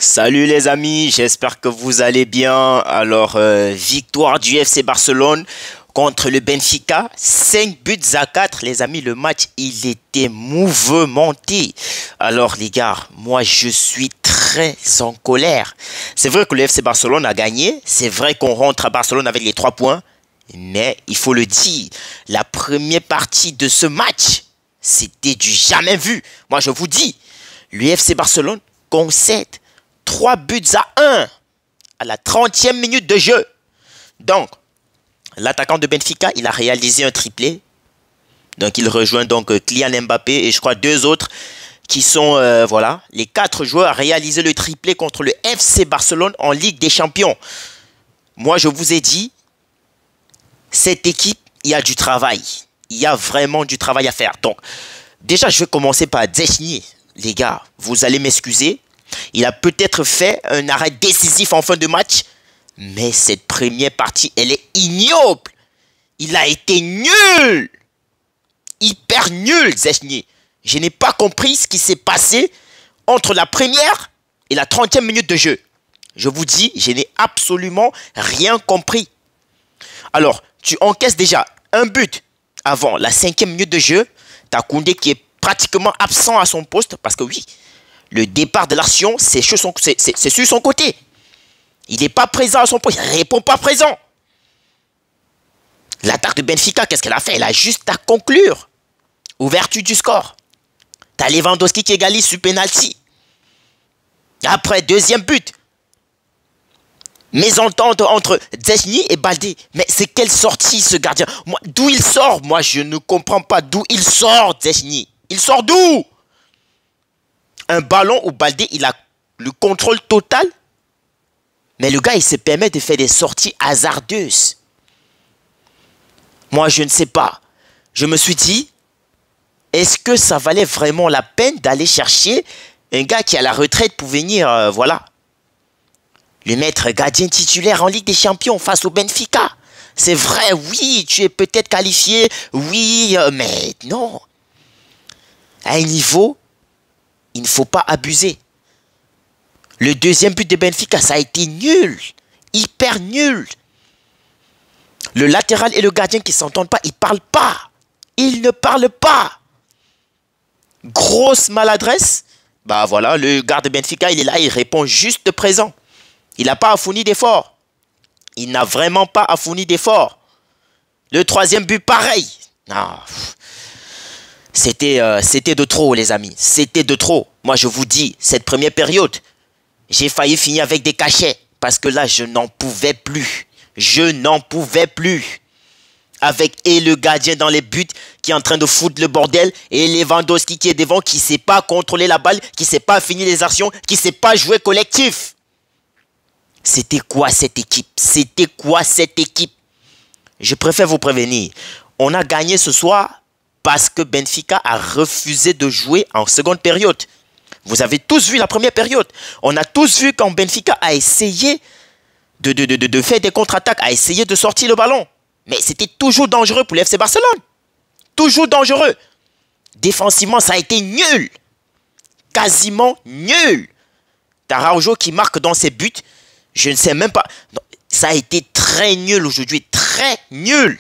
Salut les amis, j'espère que vous allez bien. Alors, victoire du FC Barcelone contre le Benfica, 5 buts à 4. Les amis, le match, il était mouvementé. Alors les gars, moi je suis très en colère. C'est vrai que le FC Barcelone a gagné. C'est vrai qu'on rentre à Barcelone avec les 3 points. Mais il faut le dire, la première partie de ce match, c'était du jamais vu. Moi je vous dis, le FC Barcelone concède 3 buts à 1 à la 30e minute de jeu. Donc, l'attaquant de Benfica, il a réalisé un triplé. Donc, il rejoint donc Kylian Mbappé et je crois 2 autres qui sont, voilà, les 4 joueurs à réaliser le triplé contre le FC Barcelone en Ligue des Champions. Moi, je vous ai dit, cette équipe, il y a du travail. Il y a vraiment du travail à faire. Donc, déjà, je vais commencer par Szczęsny. Les gars, vous allez m'excuser. Il a peut-être fait un arrêt décisif en fin de match. Mais cette première partie, elle est ignoble. Il a été nul. Hyper nul, Szczęsny. Je n'ai pas compris ce qui s'est passé entre la première et la 30e minute de jeu. Je vous dis, je n'ai absolument rien compris. Alors, tu encaisses déjà un but avant la 5e minute de jeu. Tu as Koundé qui est pratiquement absent à son poste. Parce que oui, le départ de l'action, c'est sur son côté. Il n'est pas présent à son poste. Il ne répond pas présent. L'attaque de Benfica, qu'est-ce qu'elle a fait? Elle a juste à conclure. Ouverture du score. Tu as Lewandowski qui égalise sur penalty. Après, deuxième but. Mésentente entre Szczęsny et Baldé. Mais c'est quelle sortie ce gardien? D'où il sort? Moi, je ne comprends pas d'où il sort, Szczęsny. Il sort d'où? Un ballon où Baldé, il a le contrôle total. Mais le gars, il se permet de faire des sorties hasardeuses. Moi, je ne sais pas. Je me suis dit, est-ce que ça valait vraiment la peine d'aller chercher un gars qui est à la retraite pour venir, voilà, le mettre gardien titulaire en Ligue des Champions face au Benfica? C'est vrai, oui, tu es peut-être qualifié, oui, mais non. À un niveau, il ne faut pas abuser. Le deuxième but de Benfica, ça a été nul. Hyper nul. Le latéral et le gardien qui ne s'entendent pas, ils ne parlent pas. Ils ne parlent pas. Grosse maladresse. Bah voilà, le garde de Benfica, il est là, il répond juste présent. Il n'a pas à fournir d'efforts. Il n'a vraiment pas à fournir d'efforts. Le troisième but, pareil. Non. C'était de trop, les amis. C'était de trop. Moi, je vous dis, cette première période, j'ai failli finir avec des cachets. Parce que là, je n'en pouvais plus. Je n'en pouvais plus. Avec et le gardien dans les buts qui est en train de foutre le bordel. Et Lewandowski qui est devant, qui ne sait pas contrôler la balle, qui ne sait pas finir les actions, qui ne sait pas jouer collectif. C'était quoi cette équipe? C'était quoi cette équipe? Je préfère vous prévenir. On a gagné ce soir parce que Benfica a refusé de jouer en seconde période. Vous avez tous vu la première période. On a tous vu quand Benfica a essayé de faire des contre-attaques, a essayé de sortir le ballon. Mais c'était toujours dangereux pour l'FC Barcelone. Toujours dangereux. Défensivement, ça a été nul. Quasiment nul. Araujo qui marque dans ses buts. Je ne sais même pas. Non, ça a été très nul aujourd'hui. Très nul.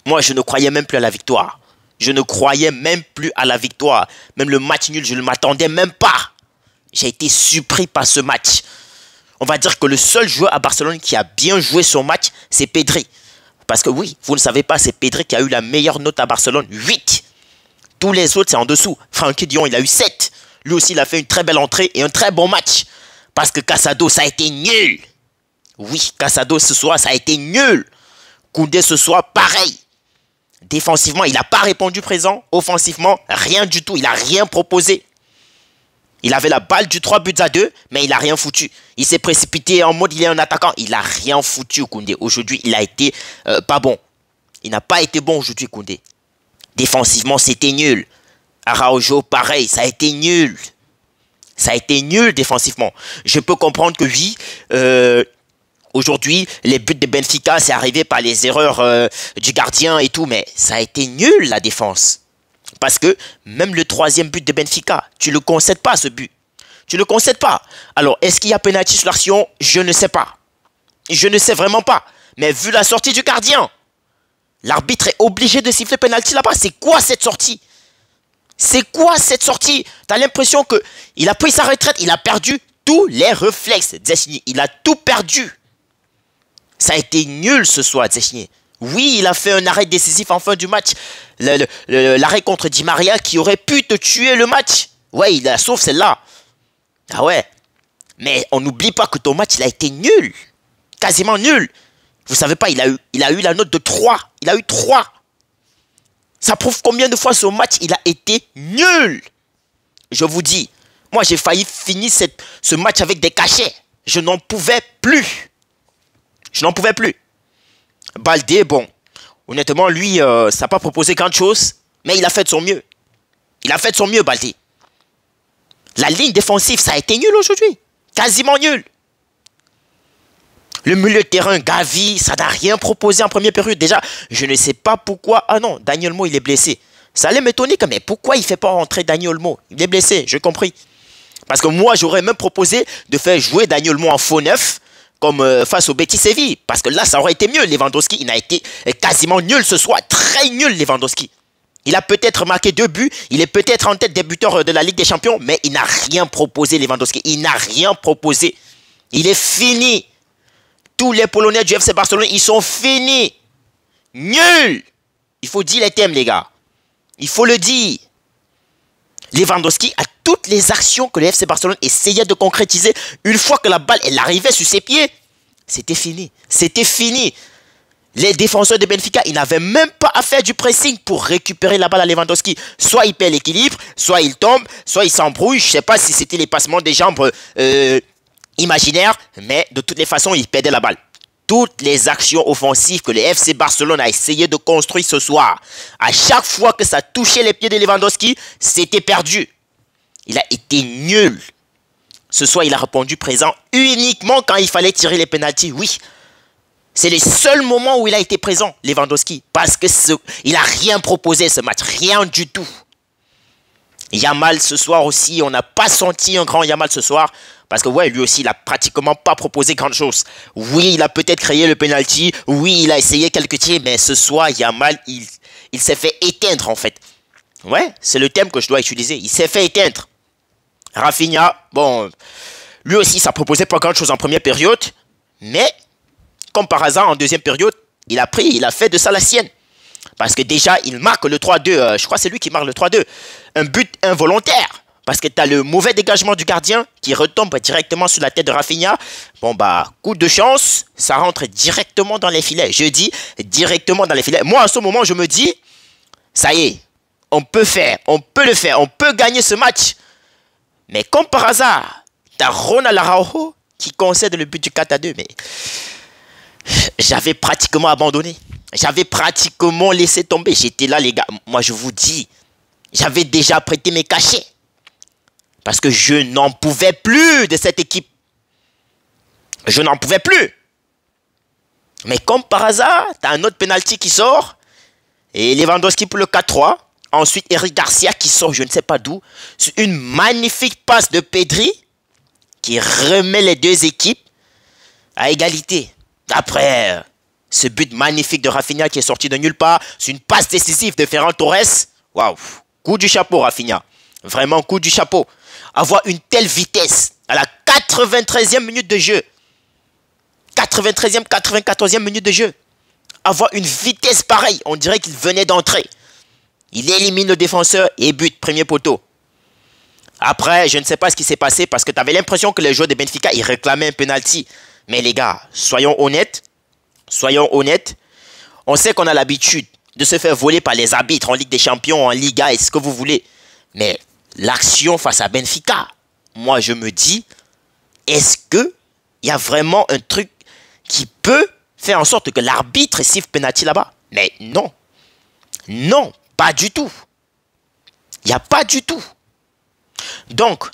Moi, je ne croyais même plus à la victoire. Je ne croyais même plus à la victoire. Même le match nul, je ne m'attendais même pas. J'ai été surpris par ce match. On va dire que le seul joueur à Barcelone qui a bien joué son match, c'est Pedri. Parce que oui, vous ne savez pas, c'est Pedri qui a eu la meilleure note à Barcelone, 8. Tous les autres, c'est en dessous. Frenkie de Jong, il a eu 7. Lui aussi, il a fait une très belle entrée et un très bon match. Parce que Casado, ça a été nul. Oui, Casado, ce soir, ça a été nul. Koundé, ce soir, pareil. Défensivement, il n'a pas répondu présent. Offensivement, rien du tout. Il n'a rien proposé. Il avait la balle du 3 buts à 2, mais il n'a rien foutu. Il s'est précipité en mode il est un attaquant. Il n'a rien foutu, Koundé. Aujourd'hui, il a été pas bon. Il n'a pas été bon aujourd'hui, Koundé. Défensivement, c'était nul. Araujo, pareil, ça a été nul. Ça a été nul défensivement. Je peux comprendre que oui, aujourd'hui, les buts de Benfica, c'est arrivé par les erreurs du gardien et tout, mais ça a été nul la défense. Parce que même le troisième but de Benfica, tu ne le concèdes pas ce but. Tu ne concèdes pas. Alors, est-ce qu'il y a pénalty sur l'action? Je ne sais pas. Je ne sais vraiment pas. Mais vu la sortie du gardien, l'arbitre est obligé de siffler pénalty là-bas. C'est quoi cette sortie? C'est quoi cette sortie? Tu as l'impression qu'il a pris sa retraite, il a perdu tous les réflexes. Dzechny, il a tout perdu. Ça a été nul ce soir, Dzechny. Oui, il a fait un arrêt décisif en fin du match. L'arrêt contre Di Maria qui aurait pu te tuer le match. Ouais, il a sauvé celle-là. Ah ouais. Mais on n'oublie pas que ton match, il a été nul. Quasiment nul. Vous savez pas, il a eu la note de 3. Il a eu 3. Ça prouve combien de fois ce match, il a été nul. Je vous dis, moi j'ai failli finir ce match avec des cachets. Je n'en pouvais plus. Je n'en pouvais plus. Baldé, bon, honnêtement, lui, ça n'a pas proposé grand chose, mais il a fait de son mieux. Il a fait de son mieux, Baldé. La ligne défensive, ça a été nul aujourd'hui. Quasiment nul. Le milieu de terrain, Gavi, ça n'a rien proposé en première période. Déjà, je ne sais pas pourquoi. Ah non, Dani Olmo, il est blessé. Ça allait m'étonner quand même. Pourquoi il ne fait pas rentrer Dani Olmo? Il est blessé, j'ai compris. Parce que moi, j'aurais même proposé de faire jouer Dani Olmo en faux neuf, comme face au Betis Séville. Parce que là, ça aurait été mieux. Lewandowski, il a été quasiment nul ce soir. Très nul, Lewandowski. Il a peut-être marqué 2 buts. Il est peut-être en tête des buteurs de la Ligue des Champions. Mais il n'a rien proposé, Lewandowski. Il n'a rien proposé. Il est fini. Tous les Polonais du FC Barcelone, ils sont finis. Nuls. Il faut dire les thèmes, les gars. Il faut le dire. Lewandowski a toutes les actions que le FC Barcelone essayait de concrétiser. Une fois que la balle elle arrivait sur ses pieds, c'était fini. C'était fini. Les défenseurs de Benfica, ils n'avaient même pas à faire du pressing pour récupérer la balle à Lewandowski. Soit il perd l'équilibre, soit il tombe, soit il s'embrouille. Je ne sais pas si c'était les passements des jambes imaginaires, mais de toutes les façons, il perdait la balle. Toutes les actions offensives que le FC Barcelone a essayé de construire ce soir, à chaque fois que ça touchait les pieds de Lewandowski, c'était perdu. Il a été nul. Ce soir, il a répondu présent uniquement quand il fallait tirer les pénaltys. Oui, c'est le seul moment où il a été présent, Lewandowski, parce que il n'a rien proposé ce match, rien du tout. Yamal ce soir aussi, on n'a pas senti un grand Yamal ce soir. Parce que ouais, lui aussi, il n'a pratiquement pas proposé grand chose. Oui, il a peut-être créé le penalty. Oui, il a essayé quelques tirs. Mais ce soir, Yamal, il s'est fait éteindre en fait. Ouais, c'est le thème que je dois utiliser. Il s'est fait éteindre. Rafinha, bon, lui aussi, ça proposait pas grand chose en première période. Mais, comme par hasard, en deuxième période, il a fait de ça la sienne. Parce que déjà, il marque le 3-2. Je crois que c'est lui qui marque le 3-2. Un but involontaire. Parce que tu as le mauvais dégagement du gardien qui retombe directement sur la tête de Rafinha. Bon, bah, coup de chance, ça rentre directement dans les filets. Je dis directement dans les filets. Moi, à ce moment, je me dis, ça y est, on peut le faire, on peut gagner ce match. Mais comme par hasard, tu as Ronald Araujo qui concède le but du 4-2. Mais j'avais pratiquement abandonné. J'avais pratiquement laissé tomber. J'étais là, les gars. Moi, je vous dis, j'avais déjà prêté mes cachets. Parce que je n'en pouvais plus de cette équipe. Je n'en pouvais plus. Mais comme par hasard, tu as un autre penalty qui sort. Et Lewandowski pour le 4-3. Ensuite, Eric Garcia qui sort, je ne sais pas d'où. Une magnifique passe de Pedri qui remet les deux équipes à égalité. Après ce but magnifique de Rafinha qui est sorti de nulle part. C'est une passe décisive de Ferran Torres. Waouh! Coup du chapeau, Rafinha. Vraiment, coup du chapeau. Avoir une telle vitesse à la 93e minute de jeu. 93e, 94e minute de jeu. Avoir une vitesse pareille. On dirait qu'il venait d'entrer. Il élimine le défenseur et but, premier poteau. Après, je ne sais pas ce qui s'est passé parce que tu avais l'impression que les joueurs de Benfica, ils réclamaient un penalty. Mais les gars, soyons honnêtes. Soyons honnêtes. On sait qu'on a l'habitude de se faire voler par les arbitres en Ligue des Champions, en Liga et ce que vous voulez. Mais l'action face à Benfica, moi je me dis, est-ce qu'il y a vraiment un truc qui peut faire en sorte que l'arbitre siffle penalty là-bas? Mais non. Non, pas du tout. Il n'y a pas du tout. Donc,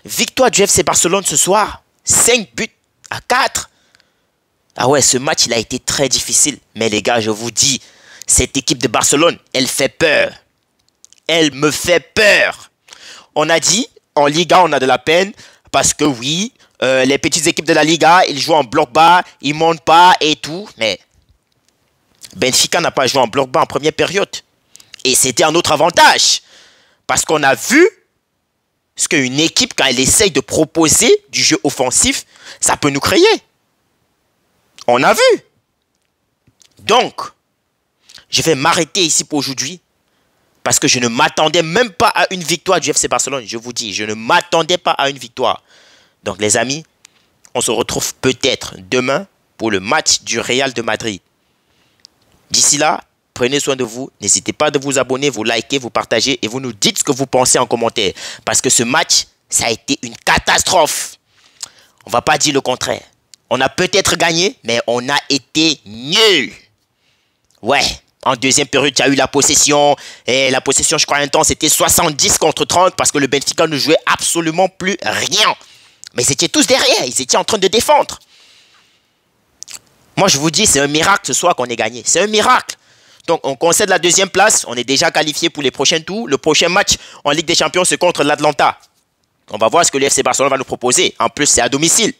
victoire du FC Barcelone ce soir, 5 buts à 4. Ah ouais, ce match, il a été très difficile. Mais les gars, je vous dis, cette équipe de Barcelone, elle fait peur. Elle me fait peur. On a dit, en Liga, on a de la peine. Parce que oui, les petites équipes de la Liga, ils jouent en bloc bas, ils montent pas et tout. Mais Benfica n'a pas joué en bloc bas en première période. Et c'était un autre avantage. Parce qu'on a vu ce qu'une équipe, quand elle essaye de proposer du jeu offensif, ça peut nous créer. On a vu. Donc, je vais m'arrêter ici pour aujourd'hui. Parce que je ne m'attendais même pas à une victoire du FC Barcelone. Je vous dis, je ne m'attendais pas à une victoire. Donc les amis, on se retrouve peut-être demain pour le match du Real de Madrid. D'ici là, prenez soin de vous. N'hésitez pas de vous abonner, vous liker, vous partager et vous nous dites ce que vous pensez en commentaire. Parce que ce match, ça a été une catastrophe. On ne va pas dire le contraire. On a peut-être gagné, mais on a été nuls. Ouais. En deuxième période, il y a eu la possession. Et la possession, je crois, un temps, c'était 70 contre 30 parce que le Benfica ne jouait absolument plus rien. Mais ils étaient tous derrière. Ils étaient en train de défendre. Moi, je vous dis, c'est un miracle ce soir qu'on ait gagné. C'est un miracle. Donc, on concède la deuxième place. On est déjà qualifié pour les prochains tours. Le prochain match en Ligue des Champions, c'est contre l'Atlanta. On va voir ce que le FC Barcelone va nous proposer. En plus, c'est à domicile.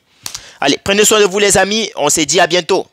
Allez, prenez soin de vous, les amis. On se dit à bientôt.